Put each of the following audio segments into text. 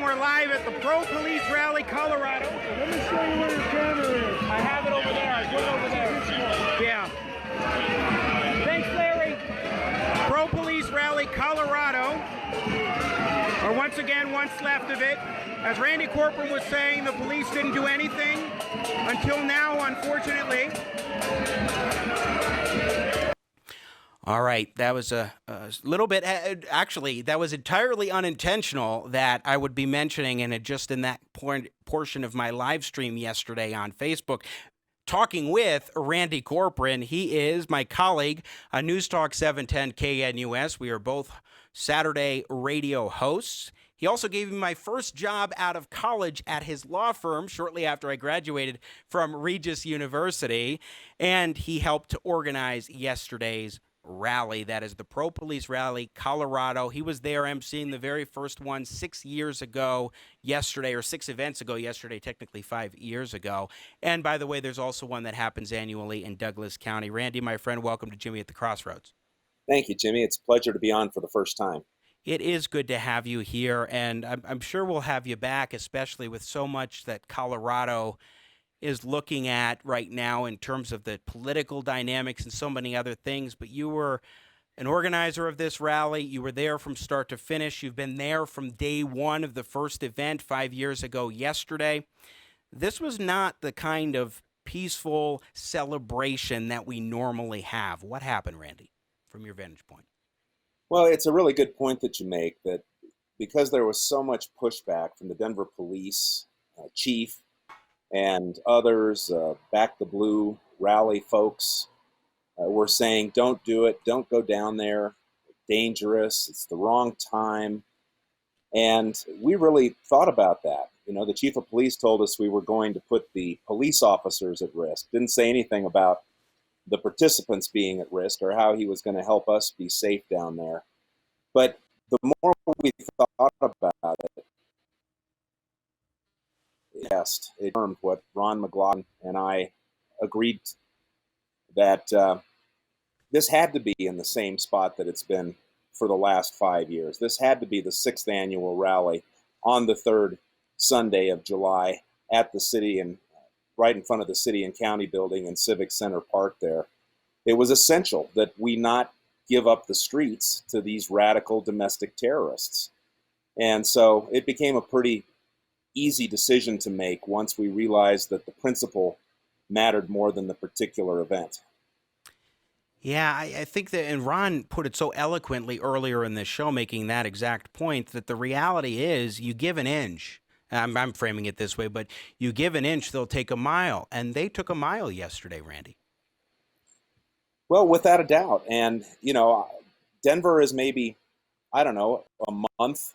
we're live at the Pro-Police Rally, Colorado. Let me show you where your camera is. I have it over there. I put it over there. Yeah. Thanks, Larry. Pro-Police Rally, Colorado. Or once again, what's left of it. As Randy Corporon was saying, the police didn't do anything until now, unfortunately. All right, that was a little bit, actually, that was entirely unintentional that I would be mentioning, and just in that portion of my live stream yesterday on Facebook, talking with Randy Corporon. He is my colleague on News Talk 710 KNUS. We are both Saturday radio hosts. He also gave me my first job out of college at his law firm shortly after I graduated from Regis University, and he helped to organize yesterday's rally. That is the Pro-Police Rally, Colorado. He was there emceeing the very first one 6 years ago yesterday, or 6 events ago yesterday, technically 5 years ago. And by the way, there's also one that happens annually in Douglas County. Randy, my friend, welcome to Jimmy at the Crossroads. Thank you, Jimmy. It's a pleasure to be on for the first time. It is good to have you here, and I'm sure we'll have you back, especially with so much that Colorado is looking at right now in terms of the political dynamics and so many other things. But you were an organizer of this rally. You were there from start to finish. You've been there from day one of the first event 5 years ago yesterday. This was not the kind of peaceful celebration that we normally have. What happened, Randy, from your vantage point? Well, it's a really good point that you make, that because there was so much pushback from the Denver police chief and others, Back the Blue rally folks, were saying, don't do it, don't go down there, dangerous, it's the wrong time. And we really thought about that. You know, the chief of police told us we were going to put the police officers at risk, didn't say anything about the participants being at risk or how he was going to help us be safe down there. But the more we thought about it, yes, it confirmed what Ron McLaughlin and I agreed that this had to be in the same spot that it's been for the last 5 years. This had to be the 6th annual rally on the 3rd Sunday of July at the city and right in front of the City and County building in Civic Center Park there. It was essential that we not give up the streets to these radical domestic terrorists. And so it became a pretty easy decision to make once we realized that the principle mattered more than the particular event. Yeah, I think that, and Ron put it so eloquently earlier in this show, making that exact point, that the reality is you give an inch. I'm framing it this way, but you give an inch, they'll take a mile. And they took a mile yesterday, Randy. Well, without a doubt. And, you know, Denver is maybe, I don't know, a month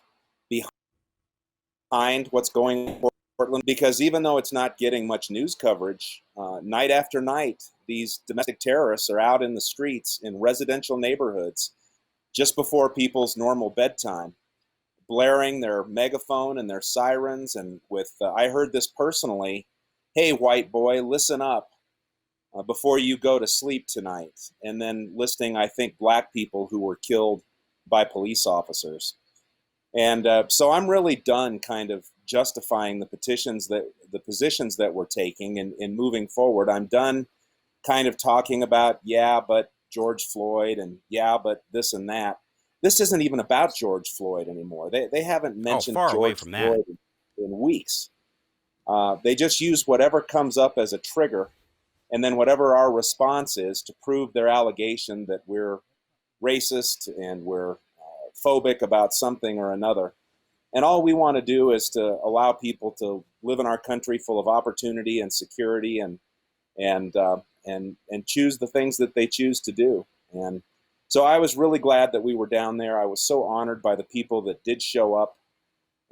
behind what's going on in Portland, because even though it's not getting much news coverage, night after night, these domestic terrorists are out in the streets in residential neighborhoods just before people's normal bedtime, blaring their megaphone and their sirens. And with, I heard this personally, hey, white boy, listen up before you go to sleep tonight. And then listing, I think, black people who were killed by police officers. And so I'm really done kind of justifying the positions that we're taking and moving forward. I'm done kind of talking about, yeah, but George Floyd, and yeah, but this and that. This isn't even about George Floyd anymore. They haven't mentioned George Floyd in weeks. They just use whatever comes up as a trigger, and then whatever our response is to prove their allegation that we're racist and we're phobic about something or another. And all we want to do is to allow people to live in our country full of opportunity and security and choose the things that they choose to do. And so I was really glad that we were down there. I was so honored by the people that did show up.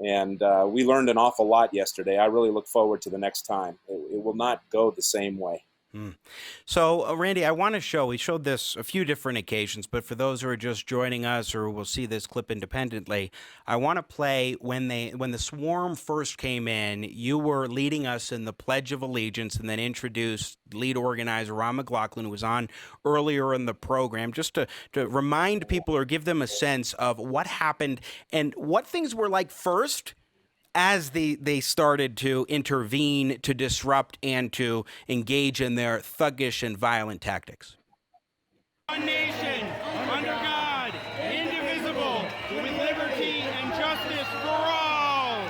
And we learned an awful lot yesterday. I really look forward to the next time. It will not go the same way. So, Randy, I want to show, we showed this a few different occasions, but for those who are just joining us or will see this clip independently, I want to play when the swarm first came in, you were leading us in the Pledge of Allegiance and then introduced lead organizer Ron McLaughlin, who was on earlier in the program, just to remind people or give them a sense of what happened and what things were like first as they started to intervene, to disrupt, and to engage in their thuggish and violent tactics. One nation, under God, indivisible, with liberty and justice for all.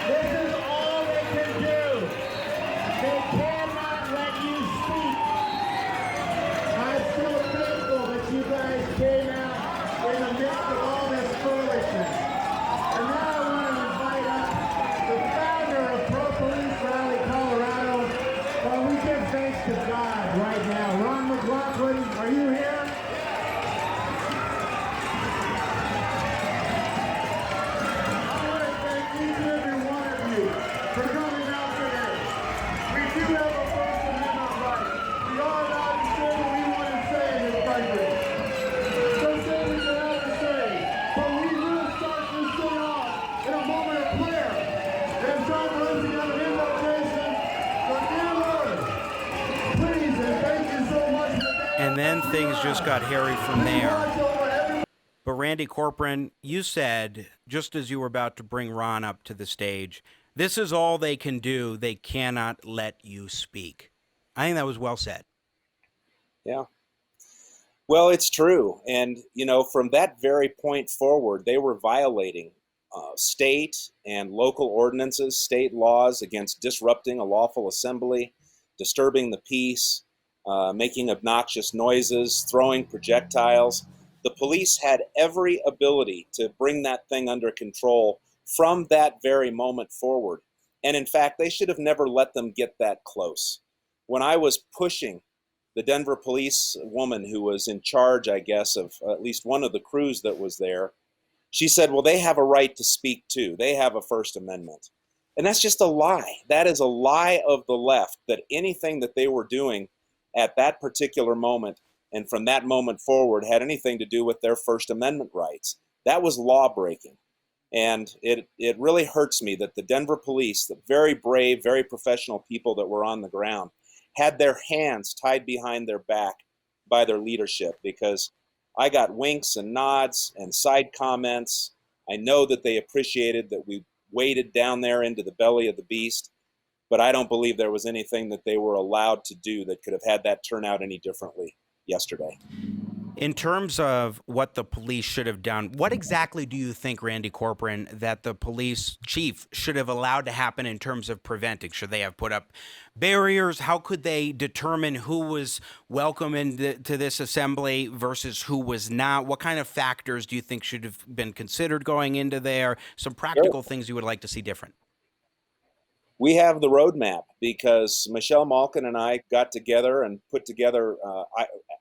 This is all they can do. They cannot let you speak. I'm so thankful that you guys came out in the midst of all this foolishness. And now I want to invite up the founder of Pro-Police Rally Colorado. Well, we give thanks to God right now. Ron McLaughlin, are you here? I want to thank each and every one of you for coming out today. We do have a First Amendment right. We are allowed to say what we want to say in this country. So say what you have to say. But we will start this thing off in a moment of prayer. And it's time for us to have an invocation for dear Lord. Please and thank you so much for that. And then things just got hairy from there. But Randy Corporon, you said, just as you were about to bring Ron up to the stage, this is all they can do. They cannot let you speak. I think that was well said. Yeah. Well, it's true. And, from that very point forward, they were violating state and local ordinances, state laws against disrupting a lawful assembly, disturbing the peace, making obnoxious noises, throwing projectiles. The police had every ability to bring that thing under control from that very moment forward. And in fact, they should have never let them get that close. When I was pushing the Denver police woman who was in charge, I guess, of at least one of the crews that was there, she said, well, they have a right to speak too. They have a First Amendment. And that's just a lie. That is a lie of the left, that anything that they were doing at that particular moment and from that moment forward had anything to do with their First Amendment rights. That was law breaking. And it really hurts me that the Denver police, the very brave, very professional people that were on the ground, had their hands tied behind their back by their leadership, because I got winks and nods and side comments. I know that they appreciated that we waded down there into the belly of the beast, but I don't believe there was anything that they were allowed to do that could have had that turn out any differently yesterday. In terms of what the police should have done, what exactly do you think, Randy Corporon, that the police chief should have allowed to happen in terms of preventing? Should they have put up barriers? How could they determine who was welcome to this assembly versus who was not? What kind of factors do you think should have been considered going into there? Some practical things you would like to see different. We have the roadmap because Michelle Malkin and I got together and put together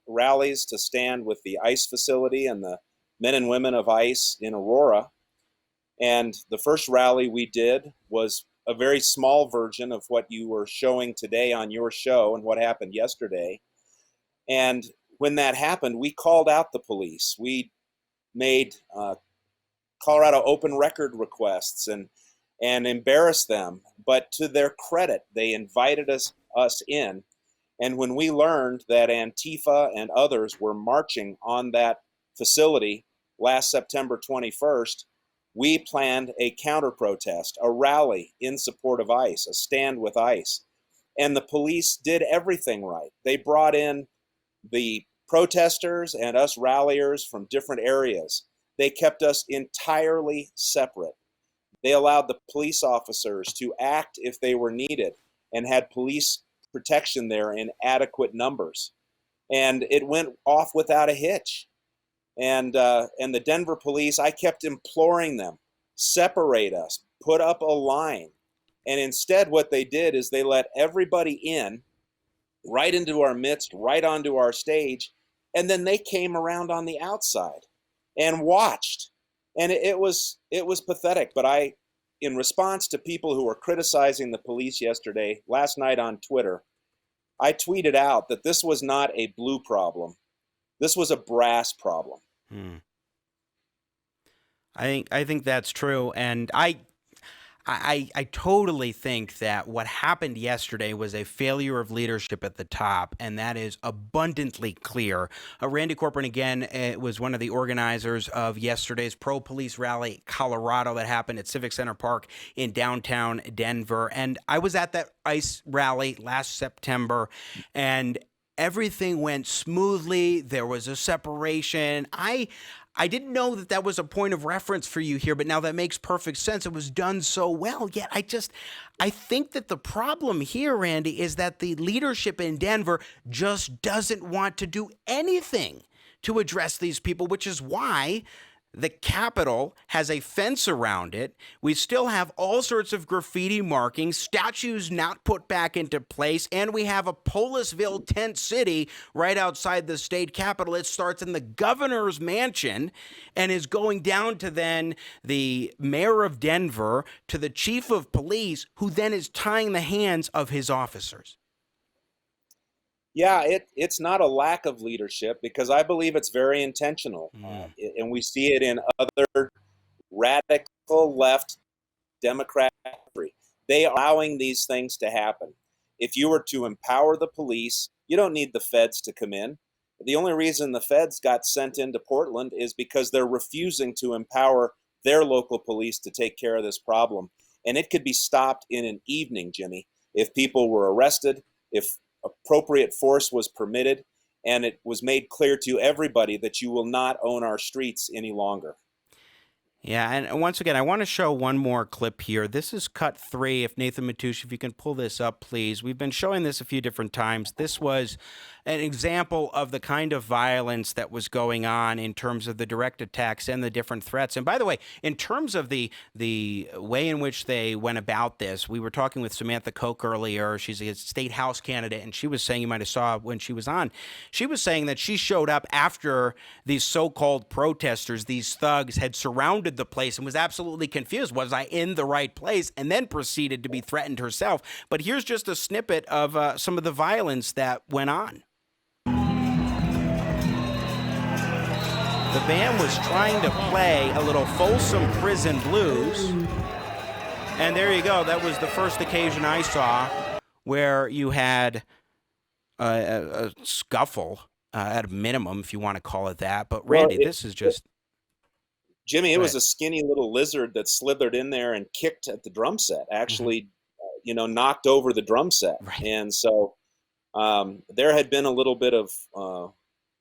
rallies to stand with the ICE facility and the men and women of ICE in Aurora. And the first rally we did was a very small version of what you were showing today on your show and what happened yesterday. And when that happened, we called out the police. We made Colorado open record requests and embarrassed them. But to their credit, they invited us in. And when we learned that Antifa and others were marching on that facility last September 21st, we planned a counter protest, a rally in support of ICE, a stand with ICE. And the police did everything right. They brought in the protesters and us ralliers from different areas. They kept us entirely separate. They allowed the police officers to act if they were needed and had police protection there in adequate numbers. And it went off without a hitch. And the Denver police, I kept imploring them, separate us, put up a line. And instead what they did is they let everybody in, right into our midst, right onto our stage, and then they came around on the outside and watched. And it was pathetic. But in response to people who were criticizing the police last night on Twitter, I tweeted out that this was not a blue problem. This was a brass problem. I think that's true. And I I totally think that what happened yesterday was a failure of leadership at the top, and that is abundantly clear. Randy Corporon, again, was one of the organizers of yesterday's pro-police rally, Colorado, that happened at Civic Center Park in downtown Denver. And I was at that ICE rally last September, and everything went smoothly. There was a separation. I didn't know that that was a point of reference for you here, but now that makes perfect sense. It was done so well. Yet I think that the problem here, Randy, is that the leadership in Denver just doesn't want to do anything to address these people, which is why the Capitol has a fence around it. We still have all sorts of graffiti markings, statues not put back into place, and we have a Policeville tent city right outside the state capitol. It starts in the governor's mansion and is going down to then the mayor of Denver, to the chief of police, who then is tying the hands of his officers. Yeah, it's not a lack of leadership, because I believe it's very intentional. And we see it in other radical left Democrat country. They are allowing these things to happen. If you were to empower the police, you don't need the feds to come in. The only reason the feds got sent into Portland is because they're refusing to empower their local police to take care of this problem. And it could be stopped in an evening, Jimmy, if people were arrested, if appropriate force was permitted, and it was made clear to everybody that you will not own our streets any longer. Yeah, and once again, I want to show one more clip here. This is cut 3. If Nathan Matush, if you can pull this up, please. We've been showing this a few different times. This was an example of the kind of violence that was going on in terms of the direct attacks and the different threats. And by the way, in terms of the way in which they went about this, we were talking with Samantha Koch earlier. She's a state house candidate, and she was saying, you might have saw when she was on, she was saying that she showed up after these so-called protesters, these thugs, had surrounded the place and was absolutely confused. Was I in the right place? And then proceeded to be threatened herself. But here's just a snippet of some of the violence that went on. The band was trying to play a little Folsom Prison Blues. And there you go. That was the first occasion I saw where you had a scuffle, at a minimum, if you want to call it that. But Randy, this is just... Jimmy, it was a skinny little lizard that slithered in there and kicked at the drum set, actually, knocked over the drum set. Right. And so there had been a little bit of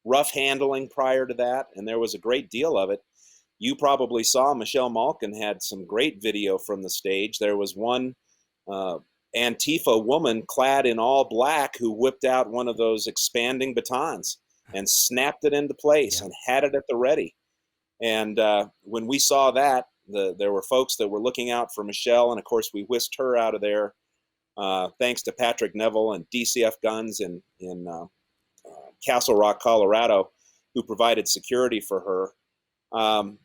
rough handling prior to that, and there was a great deal of it. You probably saw Michelle Malkin had some great video from the stage. There was one Antifa woman clad in all black who whipped out one of those expanding batons and snapped it into place and had it at the ready. And when we saw that, there were folks that were looking out for Michelle, and of course we whisked her out of there, thanks to Patrick Neville and DCF Guns in Castle Rock, Colorado, who provided security for her.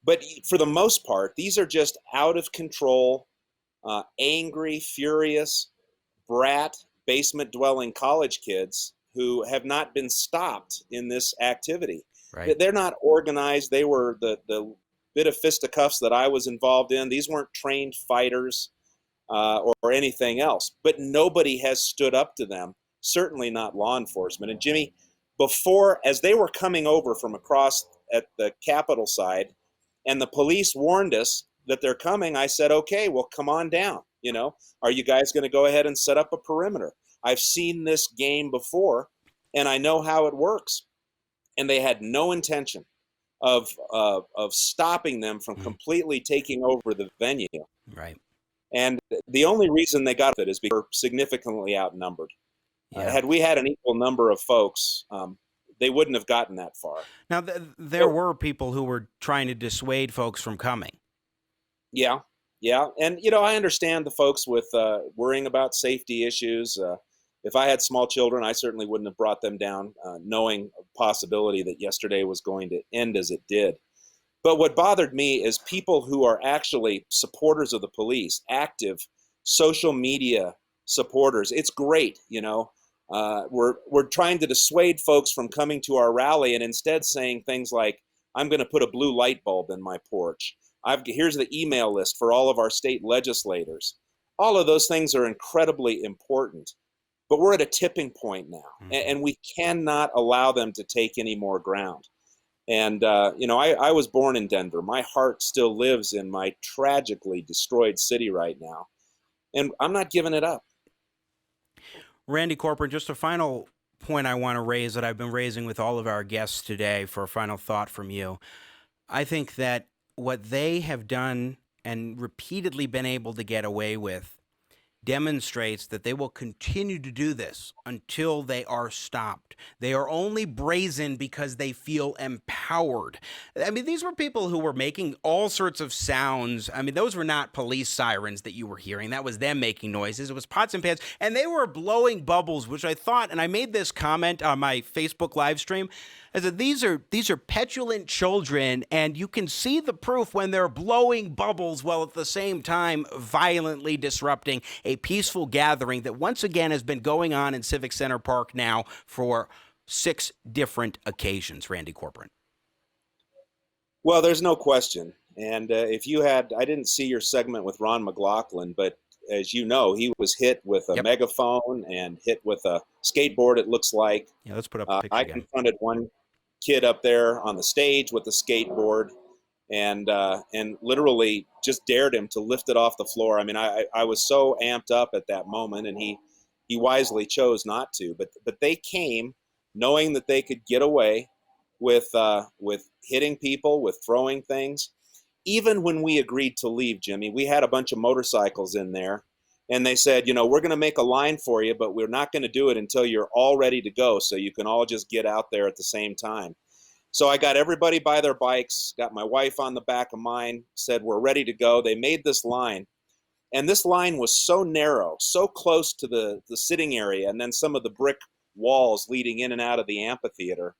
But for the most part, these are just out of control, angry, furious, brat, basement-dwelling college kids who have not been stopped in this activity. Right. They're not organized. They were the bit of fisticuffs that I was involved in. These weren't trained fighters or anything else. But nobody has stood up to them, certainly not law enforcement. And Jimmy, as they were coming over from across at the Capitol side, and the police warned us that they're coming, I said, okay, well, come on down. Are you guys going to go ahead and set up a perimeter? I've seen this game before, and I know how it works. And they had no intention of stopping them from completely taking over the venue. Right. And the only reason they got it is because we're significantly outnumbered. Yeah. Had we had an equal number of folks, they wouldn't have gotten that far. Now, there were people who were trying to dissuade folks from coming. Yeah. And, I understand the folks with worrying about safety issues. If I had small children, I certainly wouldn't have brought them down, knowing a possibility that yesterday was going to end as it did. But what bothered me is people who are actually supporters of the police, active social media supporters. It's great, we're trying to dissuade folks from coming to our rally and instead saying things like, I'm going to put a blue light bulb in my porch. Here's the email list for all of our state legislators. All of those things are incredibly important, but we're at a tipping point now, and we cannot allow them to take any more ground. And, I was born in Denver. My heart still lives in my tragically destroyed city right now, and I'm not giving it up. Randy Corporon, just a final point I want to raise that I've been raising with all of our guests today for a final thought from you. I think that what they have done and repeatedly been able to get away with demonstrates that they will continue to do this until they are stopped. They are only brazen because they feel empowered. I mean, these were people who were making all sorts of sounds. I mean, those were not police sirens that you were hearing. That was them making noises. It was pots and pans, and they were blowing bubbles, which I thought, and I made this comment on my Facebook live stream, I said, these are petulant children, and you can see the proof when they're blowing bubbles while at the same time violently disrupting a peaceful gathering that once again has been going on in Civic Center Park now for 6 different occasions, Randy Corporon. Well, there's no question. And I didn't see your segment with Ron McLaughlin, but as you know, he was hit with a megaphone and hit with a skateboard, it looks like. Yeah, let's put up a picture I again. confronted one kid up there on the stage with the skateboard and literally just dared him to lift it off the floor. I mean, I was so amped up at that moment, and he wisely chose not to. But they came knowing that they could get away with hitting people, with throwing things. Even when we agreed to leave, Jimmy, we had a bunch of motorcycles in there, and they said, we're going to make a line for you, but we're not going to do it until you're all ready to go, so you can all just get out there at the same time. So I got everybody by their bikes, got my wife on the back of mine, said we're ready to go. They made this line, and this line was so narrow, so close to the sitting area, and then some of the brick walls leading in and out of the amphitheater,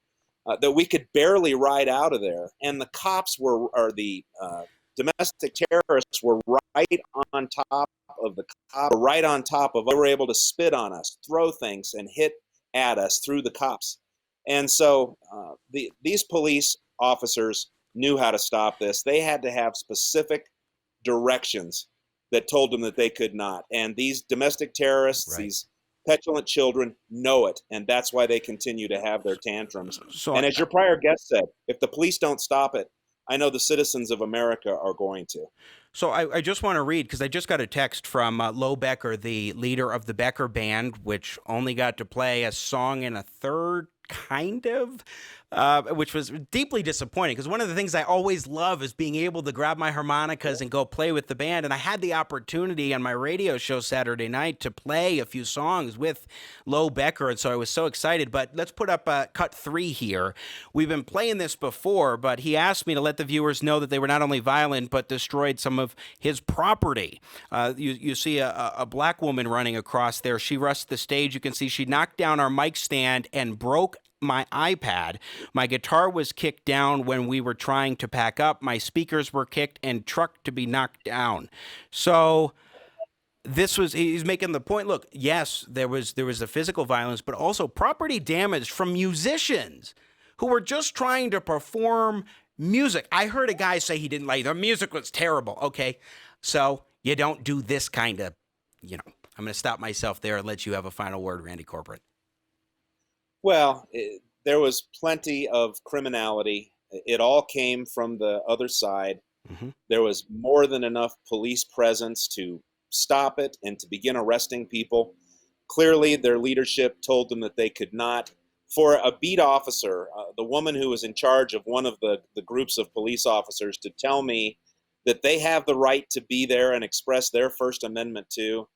that we could barely ride out of there. And the cops the domestic terrorists were right on top of the cop, right on top of. They were able to spit on us, throw things, and hit at us through the cops. And so these police officers knew how to stop this. They had to have specific directions that told them that they could not. And these domestic terrorists, these petulant children know it, and that's why they continue to have their tantrums. And as your prior guest said, if the police don't stop it, I know the citizens of America are going to. So I just want to read, because I just got a text from Lo Becker, the leader of the Becker Band, which only got to play a song and a third, kind of, which was deeply disappointing, because one of the things I always love is being able to grab my harmonicas and go play with the band. And I had the opportunity on my radio show Saturday night to play a few songs with Lo Becker, and so I was so excited. But let's put up cut 3 here. We've been playing this before, but he asked me to let the viewers know that they were not only violent, but destroyed some of his property. You see a black woman running across there. She rushed the stage. You can see she knocked down our mic stand and broke my iPad. My guitar was kicked down when we were trying to pack up. My speakers were kicked and trucked to be knocked down. So he's making the point, look, yes, there was a physical violence, but also property damage from musicians who were just trying to perform music. I heard a guy say he didn't like the music was terrible. Okay, so you don't do this kind of, I'm going to stop myself there and let you have a final word, Randy Corporon. Well, there was plenty of criminality. It all came from the other side. Mm-hmm. There was more than enough police presence to stop it and to begin arresting people. Clearly, their leadership told them that they could not. For a beat officer, the woman who was in charge of one of the groups of police officers, to tell me that they have the right to be there and express their First Amendment too,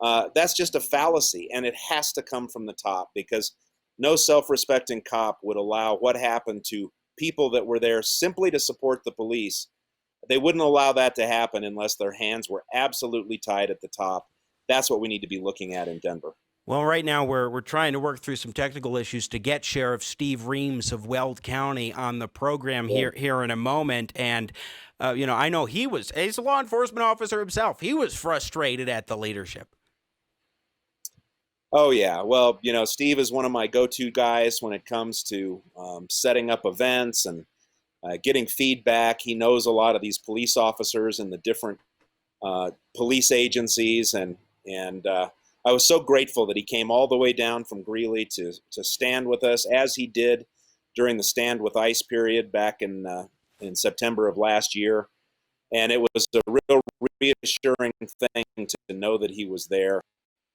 that's just a fallacy, and it has to come from the top, because no self-respecting cop would allow what happened to people that were there simply to support the police. They wouldn't allow that to happen unless their hands were absolutely tied at the top. That's what we need to be looking at in Denver. Well, right now we're trying to work through some technical issues to get Sheriff Steve Reams of Weld County on the program here in a moment. And, I know he's a law enforcement officer himself. He was frustrated at the leadership. Oh, yeah. Well, Steve is one of my go-to guys when it comes to setting up events and getting feedback. He knows a lot of these police officers and the different police agencies, and I was so grateful that he came all the way down from Greeley to stand with us, as he did during the Stand with ICE period back in September of last year. And it was a real reassuring thing to know that he was there.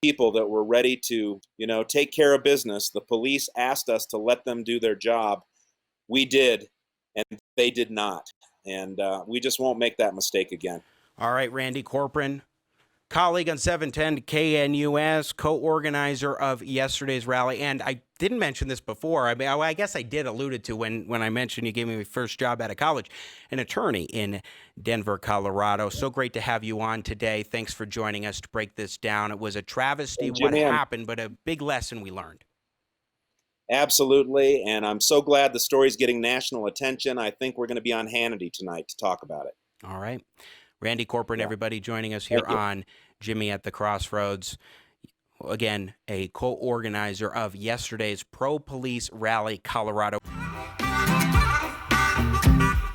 People that were ready to, take care of business. The police asked us to let them do their job. We did, and they did not. And we just won't make that mistake again. All right, Randy Corporon, colleague on 710 KNUS, co-organizer of yesterday's rally. And I didn't mention this before. I mean, I guess I did allude to when I mentioned you gave me my first job out of college, an attorney in Denver, Colorado. So great to have you on today. Thanks for joining us to break this down. It was a travesty what happened, but a big lesson we learned. Absolutely. And I'm so glad the story's getting national attention. I think we're going to be on Hannity tonight to talk about it. All right. Randy Corporon, everybody joining us here on Jimmy at the Crossroads. Again, a co-organizer of yesterday's pro-police rally, Colorado.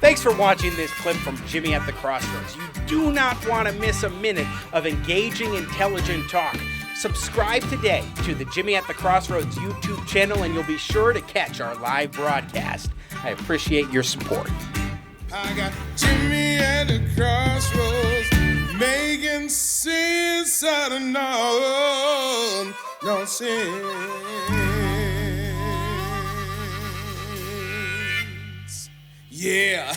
Thanks for watching this clip from Jimmy at the Crossroads. You do not want to miss a minute of engaging, intelligent talk. Subscribe today to the Jimmy at the Crossroads YouTube channel, and you'll be sure to catch our live broadcast. I appreciate your support. I got Jimmy at the crossroads, making sense out of no sense. Yeah.